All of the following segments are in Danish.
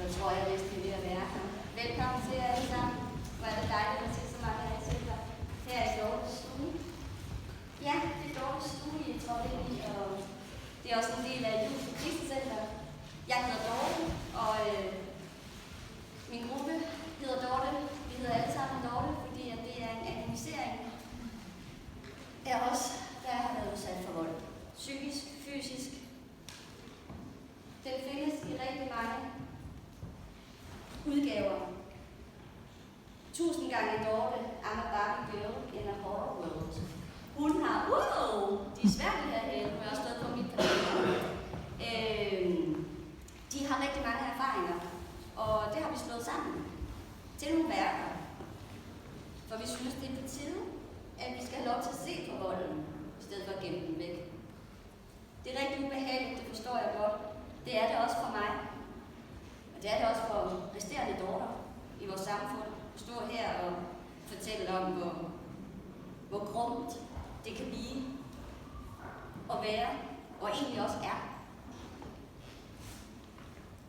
Jeg tror, jeg næsten er ved at være her. Velkommen til jer alle sammen. Hvor er det dejligt at se så mange af jer til her. Her i Dortes stue. Ja, det er Dortes stue, I tror det i, og det er også en del af Jul for Krisecenter. Jeg hedder Dorte, og min gruppe hedder Dorte. Vi hedder alle sammen Dorte, fordi at det er en anonymisering af os, der har været udsat for vold. Psykisk, fysisk. Den findes i rigtig mange udgaver. 1000 gange Dorte, I'm a Barbie girl in a horror world. Hun har, de er svært det her, hun har også stået på mit papir. De har rigtig mange erfaringer, og det har vi slået sammen til nogle værker. For vi synes, det er på tide, at vi skal have lov til at se på volden, i stedet for at gemme den væk. Det er rigtig ubehageligt, det forstår jeg godt. Det er det også for mig. Og det er det også for resterende Dorter i vores samfund. At stå her og fortælle om, hvor grumt det kan blive at være, og egentlig også er.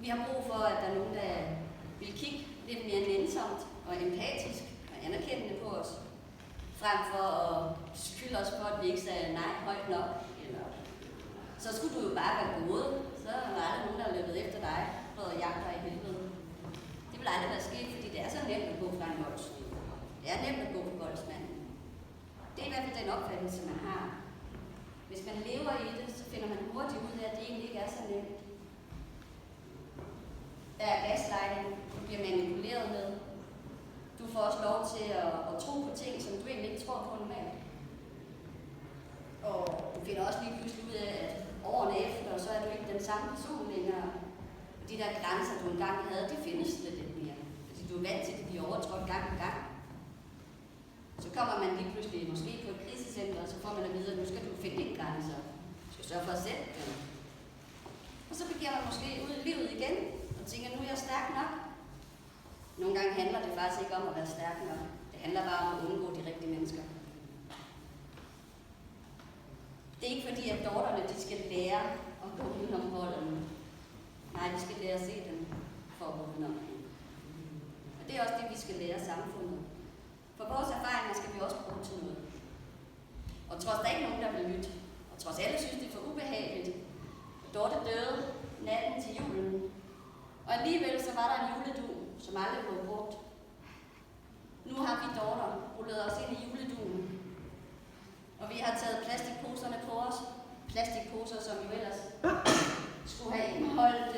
Vi har brug for, at der er nogen, der vil kigge lidt mere nænsomt og empatisk og anerkendende på os, frem for at skylde os for, at vi ikke sagde nej højt nok. Eller så skulle du jo bare være gået, så var der aldrig nogen, der har løbet efter dig, for at jagte dig i helvede. Det vil aldrig være sket, fordi det er så nemt at gå fra en voldsmand. Det er nemt at gå på voldsmanden. Det er i hvert fald den opfattelse, man har. Hvis man lever i det, så finder man hurtigt ud af, at det egentlig ikke er så nemt. Der er gaslighting, du bliver manipuleret med. Du får også lov til at tro på ting, som du egentlig ikke tror på normalt. Og du finder også lige pludselig ud af, at årene efter, så er du ikke den samme person længere. De der grænser, du engang havde, de findes slet ikke mere. Fordi du er vant til, at de bliver overtrådt gang på gang. Så kommer man lige pludselig måske på et krisecenter, og så får man at vide, at nu skal du finde en grænser. Du skal sørge for at sætte dem. Og så begiver man måske ud i livet igen, og tænker, nu er jeg stærk nok. Nogle gange handler det faktisk ikke om at være stærk nok. Det handler bare om at undgå de rigtige mennesker. Det er ikke fordi, at Dorterne de skal lære at gå udenom volden. Nej, vi skal lære at se den for at gå udenom den. Og det er også det, vi skal lære samfundet. For vores erfaringer skal vi også bruge til noget. Og trods der er ikke nogen, der vil lytte, og trods alle synes, det er for ubehageligt, Dorte døde natten til julen. Og alligevel så var der en juledug, som aldrig blev brugt. Nu har vi Dorter rullet os ind i juleduen. Og vi har taget plastikposerne på os. Plastikposer, som jo ellers skulle have indeholdt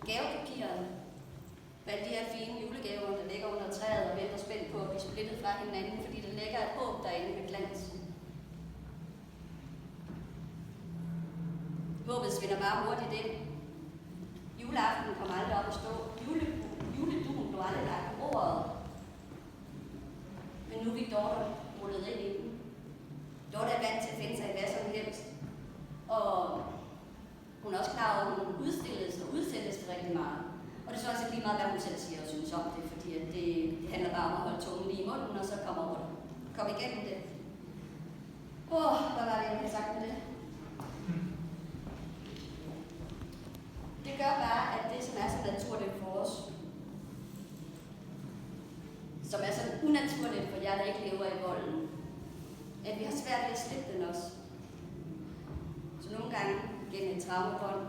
gavepapiret. Hvad de her fine julegaver, der ligger under træet og venter spændt på at blive splittet fra hinanden, fordi der ligger et håb derinde med glans. Håbet svinder bare hurtigt ind. Juleaften kommer aldrig op at stå. Juleduen blev aldrig lagt på bordet. Men nu er vi Dorte rullet ind i den. Dorte er vant til at finde sig i hvad som helst. Og hun er også klar over, at hun udstilles og udsættes for rigtig meget. Og det er så også lige meget, hvad hun selv siger og synes om det, fordi det handler bare om at holde tungen lige i munden, og så komme igennem det. Hvad var det, jeg havde sagt med det? Det gør bare, at det, som er så naturligt for os, som er så unaturligt for jer, der ikke lever i volden, at vi har svært ved at slippe den også. Så nogle gange gennem et traumebånd,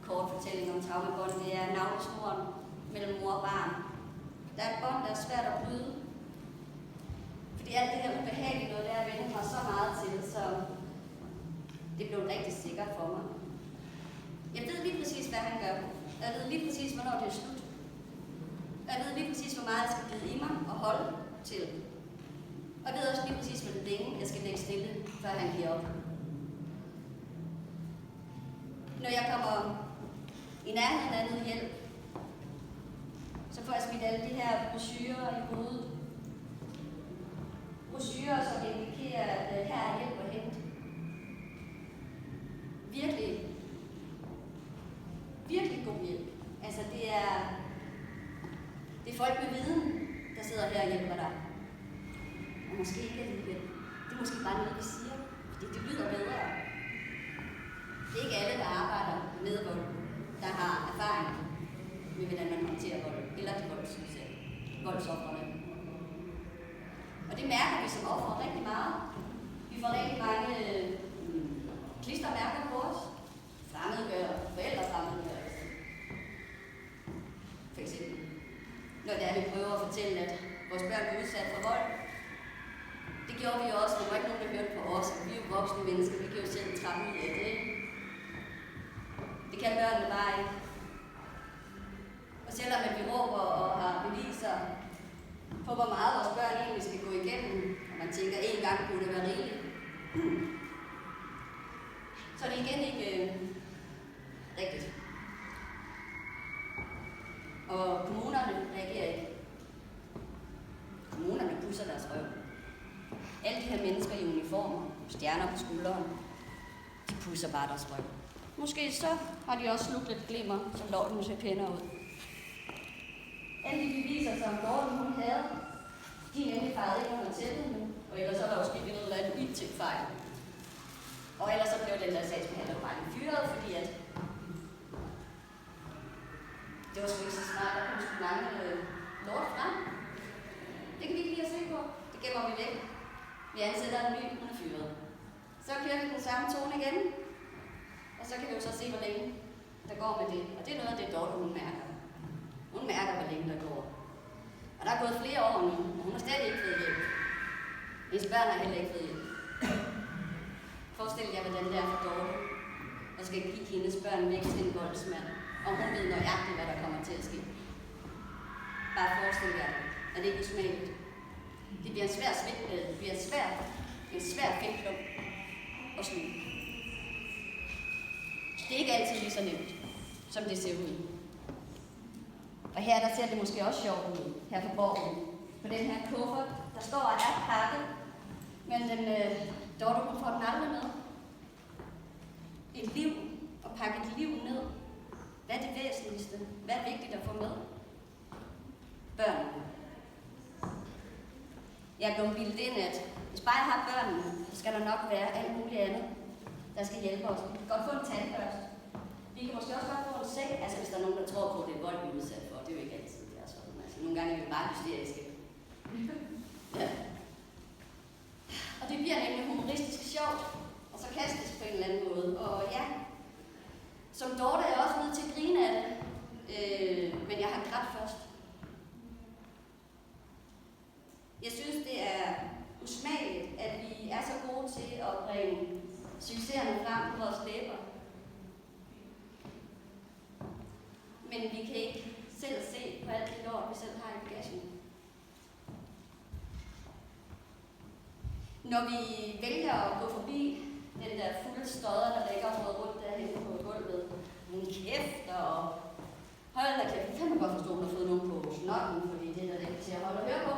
kort fortælling om traumebånd, det er navlesnoren mellem mor og barn. Der er et bånd, der er svært at bryde. Fordi alt det her ubehagelige noget, der er vendt mig så meget til, så det blev rigtig sikkert for mig. Jeg ved lige præcis, hvad han gør. Jeg ved lige præcis, hvornår det er slut. Jeg ved lige præcis, hvor meget jeg skal bide i mig og holde til. Og jeg ved også lige præcis, hvor længe jeg skal lægge stille, før han giver op. Når jeg kommer i nærheden af noget hjælp, så får jeg smidt alle de her brochurer i hovedet. Brochurer, som indikerer, at her er hjælp at hente. Virkelig god hjælp. Altså det er folk med viden, der sidder her og hjælper dig. Og måske ikke alligevel. Det er måske bare noget, vi siger, fordi det lyder bedre. Det er ikke alle, der arbejder med vold, der har erfaring med håndtere vold, eller de voldsofrene. Og det mærker vi som offer rigtig meget. Vi får rigtig mange klistermærker på os. Fremmedgør, forældrefremmedgørelse. For eksempel. Når det er, vi prøver at fortælle, at vores børn er udsat for vold. Det gjorde vi også, der var ikke nogen, der hørte på os. Vi er jo voksne mennesker, vi kan jo selv trappe ud af det. Det kan børnene bare ikke. Og selvom at vi råber og har beviser på, hvor meget vores børn egentlig skal gå igennem, og man tænker, en gang kunne det være rigeligt, så er det igen ikke rigtigt. Og kommunerne reagerer ikke. Kommunerne pusser deres røv. Alle de her mennesker i uniformer, stjerner på skulderen, de pusser bare deres røv. Måske så har de også slugt lidt glimmer, så lorten ser pænere ud. Alle de beviser, som Dorten hun havde, de er nemlig faret ikke under tæppet nu, og ellers er der også sket noget af en IT-fejl. Og ellers så blev den der sagsbehandler bare fyret, fordi at det var sgu ikke så smart, der kunne sgu mange lort frem. Det kan vi ikke lige at se på. Det gemmer vi væk. Vi ansætter en ny, hun er fyret. Så kører vi den samme tone igen, og så kan vi jo så se, hvor længe der går med det. Og det er noget af det, Dorte hun mærker. Hun mærker, hvor længe der går. Og der er gået flere år nu, og hun har stadig ikke fået hjælp. Hendes børn har heller ikke fået hjælp. Forestil jer, hvordan det er for Dorte, og skal give hendes børn væk til en voldsmand, og hun ved nøjagtigt, hvad der kommer til at ske. Bare forestil jer det. Er det ikke usmageligt? Det bliver en svær svigtblad. Det bliver en svær fedtklump at sluge. Det er ikke altid lige så nemt, som det ser ud. Og her der ser det måske også sjovt ud, her på borgen. På den her kuffert, der står og er pakket, men den Dorte hun får den aldrig med. Et liv, og pakke et liv ned. Hvad er det væsentligste? Hvad er vigtigt at få med? Børnene. Jeg er blevet bildet ind, at hvis bare jeg har børnene, så skal der nok være alt muligt andet, der skal hjælpe os. Vi kan godt få en tandbørste. Vi kan måske også godt få en seng, altså hvis der er nogen, der tror på, at det er vold, vi er udsat for. Det er jo ikke altid, det er sådan. Altså, nogle gange er vi bare hysteriske. Ja. Og det bliver nemlig humoristisk sjovt, og så kastes på en eller anden måde. Og ja, som Dorte er jeg også nødt til at grine af det, men jeg har grædt først. Jeg synes, det er usmageligt, at vi er så gode til at bringe succeserne frem på vores læber. Men vi kan ikke selv se på alt det lort, vi selv har i bagagen. Når vi vælger at gå forbi den der fulde stodder, der ligger noget rundt derhenne på gulvet, nogle kæfter og hold da kæft, kan man godt forstå, at hun har fået nogen på snotten, fordi det er der ikke til at holde og høre på.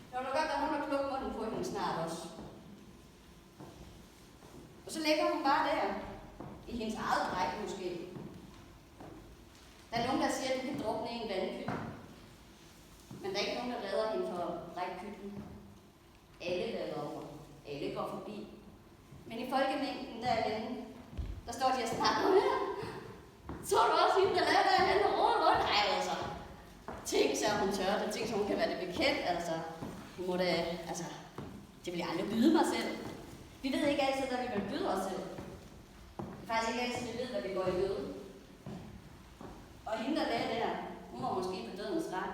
Det var da godt, at hun har klukket munden på hende snart også. Og så ligger hun bare der, i hendes eget dræk måske. Der er nogen, der siger, at hun kan drukne i en vandpyt. Men der er ikke nogen, der redder hende for drækpytten. Alle lader over. Alle går forbi. Men i folkemængden derinde, der står de og snakker om her. Så du også hende, der laver der hen og rundt? Ej, altså. Tænk så, hun tør det. Tænk så, hun kan være det bekendt, altså. Hun må da, altså. Det vil jeg aldrig byde mig selv. Vi ved ikke altid, hvad vi vil byde os selv. Det er faktisk ikke altid, vi ved, hvad vi går i møde. Og hende, der lagde der, hun var måske på dødens ret,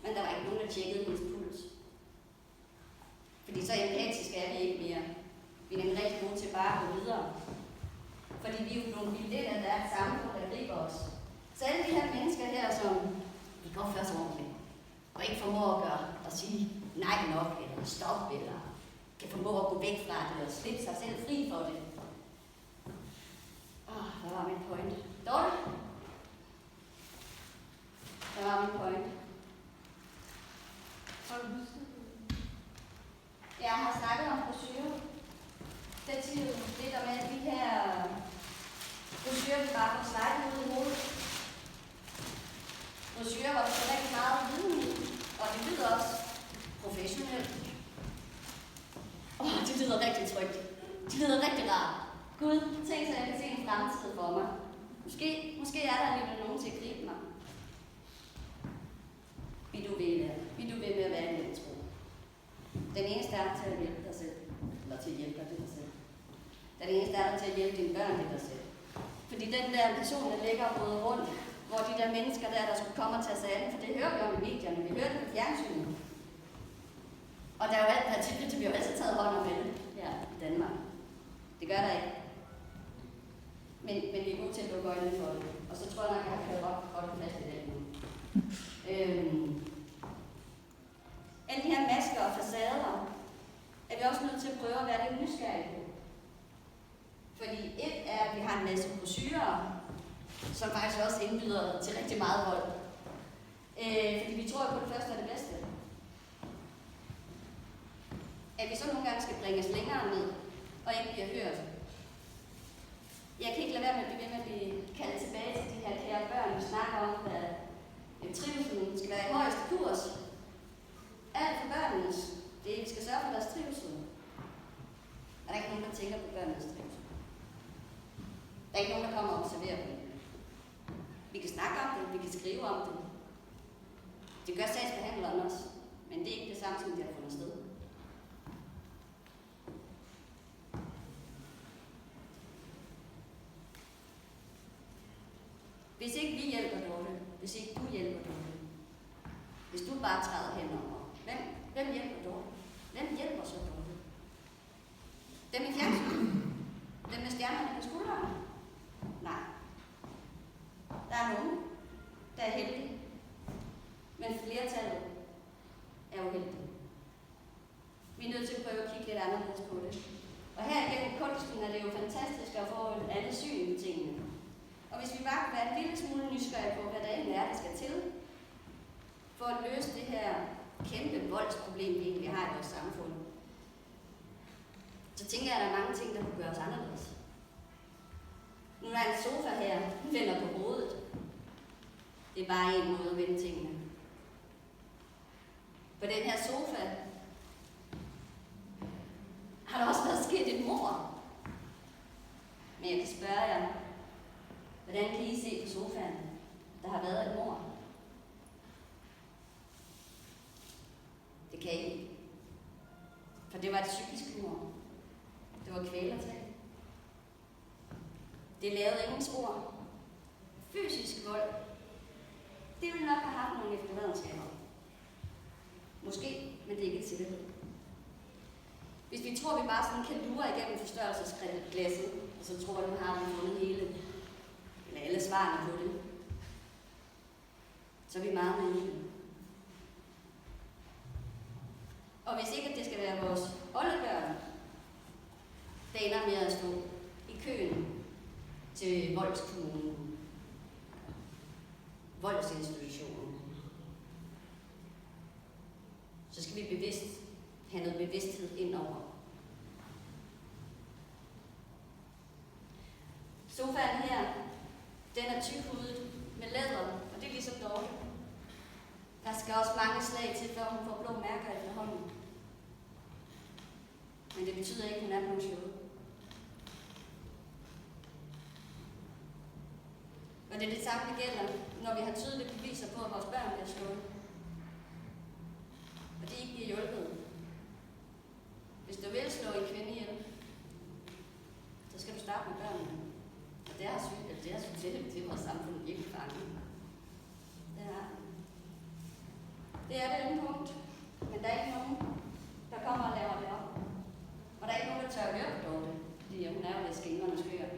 men der var ikke nogen, der tjekkede hendes puls. Fordi så empatisk er vi ikke mere. Vi er nemlig rigtig gode til bare at gå videre. Fordi vi er jo blevet bildet ind, at der er et samfund, der griber os. Så alle de her mennesker her, som vi går først ordentligt, og ikke formår at gøre og sige nej nok, eller stop, eller kan formå at gå væk fra det, og slippe sig selv fri for det. Der var min point. Dorte? Der var min point. Jeg har snakket om brochurer. Det er tit lidt om alle de her brochurer, vi bare får slidet ud i hovedet. Brochurer, hvor vi får rigtig meget viden i, og det lyder også professionelt. Det lyder rigtig trygt. Det lyder rigtig rart. Gud, tænk så jeg kan se en fremtid for mig. Måske er der alligevel nogen til at gribe mig. at hjælpe dine børn lidt dig selv. Fordi den der person, der ligger og roder rundt, hvor de der mennesker der skulle komme og tage sig af den, for det hører vi om i medierne, vi hører det på fjernsynet. Og der er jo alt, der bliver jo altid taget hånd om det her i Danmark. Det gør der ikke. Men vi er gode til at lukke øjnene for det. Og så tror jeg nok, at jeg har kørt godt plads i det nu. Alle de her masker og facader er vi også nødt til at prøve at være lidt nysgerrige på. Fordi et er, at vi har en masse brochurer, som faktisk også indbyder til rigtig meget vold. Fordi vi tror på det første er det bedste. At vi så nogle gange skal bringes længere ned, og ikke bliver hørt. Jeg kan ikke lade være med at blive ved med at blive kaldt tilbage til de her kære børn, vi snakker om, at trivselen skal være i højeste kurs. Alt for børnenes. Vi skal sørge for deres trivsel. Er der ikke nogen, der tænker på børnenes trivsel? Der er ikke nogen, der kommer og observerer dem. Vi kan snakke om det, vi kan skrive om det. Det gør sagsbehandleren også, men det er ikke det samme, som de har fundet sted. Hvis ikke vi hjælper Dorte, hvis ikke du hjælper Dorte, hvis du bare træder henover, hvem hjælper Dorte? Hvem hjælper så Dorte? Dem i fjernsynet? Dem med stjernerne på skuldrene? Nej. Der er nogen, der er heldige, men flertallet er uheldige. Vi er nødt til at prøve at kigge lidt anderledes på det. Og her igennem kunsten er det jo fantastisk at få et andet syn på tingene. Og hvis vi bare kan være en lille smule nysgerrige på, hvad der egentlig er, der skal til, for at løse det her kæmpe voldsproblem, vi egentlig har i vores samfund, så tænker jeg, at der er mange ting, der kunne gøres anderledes. Nu er en sofa her, den vender på hovedet. Det er bare en måde at vende tingene. På den her sofa har der også været sket et mord. Men jeg kan spørge jer, hvordan kan I se på sofaen, der har været et mord? Det kan I ikke. For det var et psykisk mord. Det var kvælertag. Det lavede ingen spor. Fysisk vold. Det ville nok have haft nogle efterladenskaber. Måske, men det er ikke et sikkerhed. Hvis vi tror, vi bare sådan kan lure igennem forstørrelsesglasset, og så tror, at nu har vi fundet hele, eller alle svarene på det, så er vi meget naive. Og hvis ikke, at det skal være vores oldebørn, der ender med at stå i køen til voldskommunen, voldsinstitutionen, så skal vi bevidst have noget bevidsthed indover. Sofaen her, den er tykhudet med læder, og det er ligesom Dorte. Der skal også mange slag til, før hun får blå mærker efterhånden. Men det betyder ikke, at hun er blevet slået. Og det er det samme, det gælder, når vi har tydelige beviser på, at vores børn bliver slået. Og de ikke bliver hjulpet. Hvis du vil slå en kvinde ihjel, så skal du starte med børnene. Og det er sygt, det er vores samfund virkelig fanget. Det er det ene punkt, men der er ikke nogen, der kommer og laver det op. Og der er ikke nogen, der tør at høre på Dorte, fordi hun er jo lidt skængerne skør.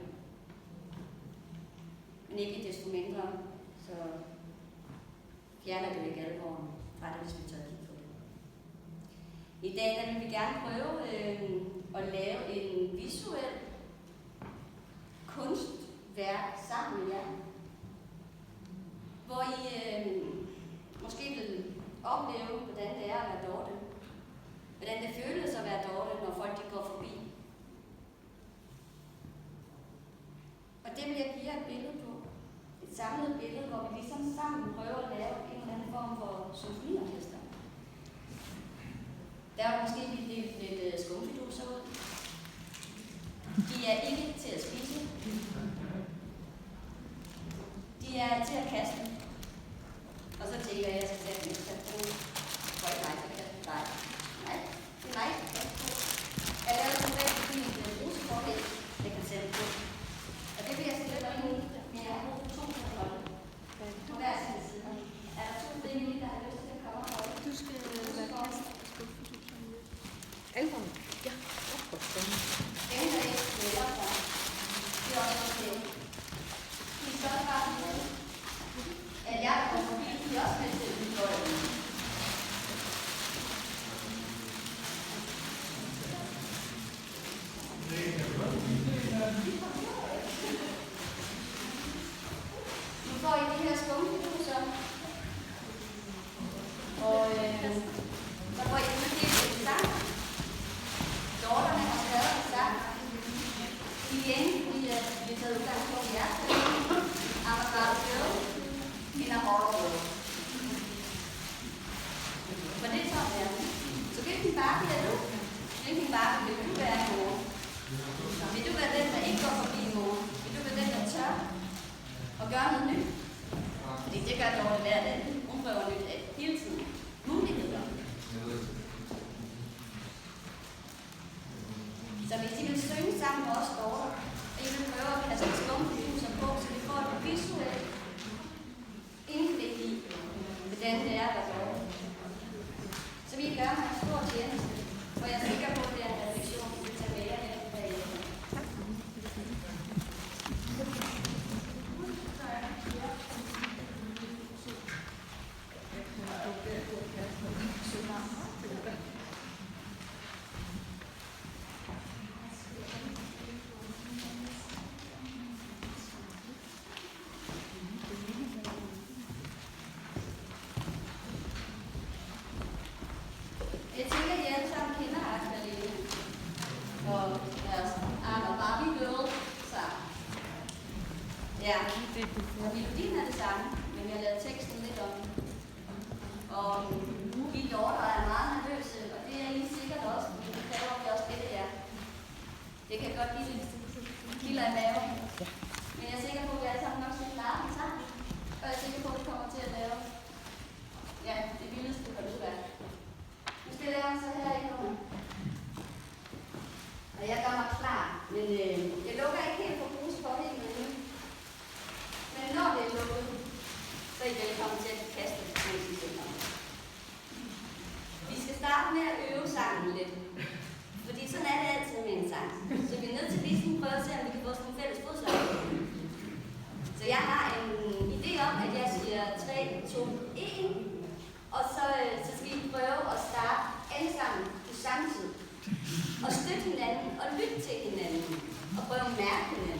Men ikke desto mindre, så fjerner det jo ikke alvoren fra det, hvis vi tør at kigge på det. I dag der vil vi gerne prøve at lave en visuel kunstværk sammen med jer, hvor I måske vil opleve, hvordan det er at være Dorte. Hvordan det føles at være Dorte, når folk de går forbi. Og det vil jeg give jer et billede på. Et samlet billede, hvor vi ligesom sammen prøver at lave en eller anden form for symfoniorkester. Der er måske lidt skumfiduser ud. De er ikke til at spise. De er til at kaste. Og så tænker jeg, at jeg skal sætte en ekstra på. For ikke mig, så kan jeg dig. Nej, det er mig, der kan kaste på. Jeg laver sådan en rigtig fint bruseforhæld, jeg kan sætte på. gør Dorte hver dag. Hun prøver nyt hele tiden. Muligheder. Så hvis I vil synge sammen med os, Dorte, og I vil prøve at kaste skumfiduser på, så vi får et visuelt indblik i, hvordan det er, der går. Så vi gør mig en stor tjeneste, for jeg er sikker på, at det er en refleksion, vi tager med jer her bagefter. Jeg tænker, at I alle sammen kender Aqualene og deres Arne Barbie Girl sang. Ja, og melodien er det samme, men jeg har lavet teksten lidt om. Og vi Dorter er meget nervøse, og det er I sikkert også, fordi det kræver vi også lidt af jer. Det kan godt give lidt kilder i maven. Men jeg er sikker på, at vi alle sammen nok skal klare den sammen. Og jeg er sikker på, at vi kommer til at lave det vildeste for det værd. Nu stiller jeg mig så herinde. Og jeg gør mig klar, men jeg lukker ikke helt for brus for helt endnu. Men når det er lukket, så er I velkommen til at kaste det på musikken. Vi skal starte med at øve sangen lidt. Fordi sådan er det altid med en sang. Så vi er nødt til lige sådan prøve at se, om vi kan få sådan en fælles fodslag. Så jeg har en idé om, at jeg siger 3, 2, 1. Og så skal I prøve at starte alle sammen på samme tid. Og støtte hinanden og lytte til hinanden. Og prøve at mærke hinanden.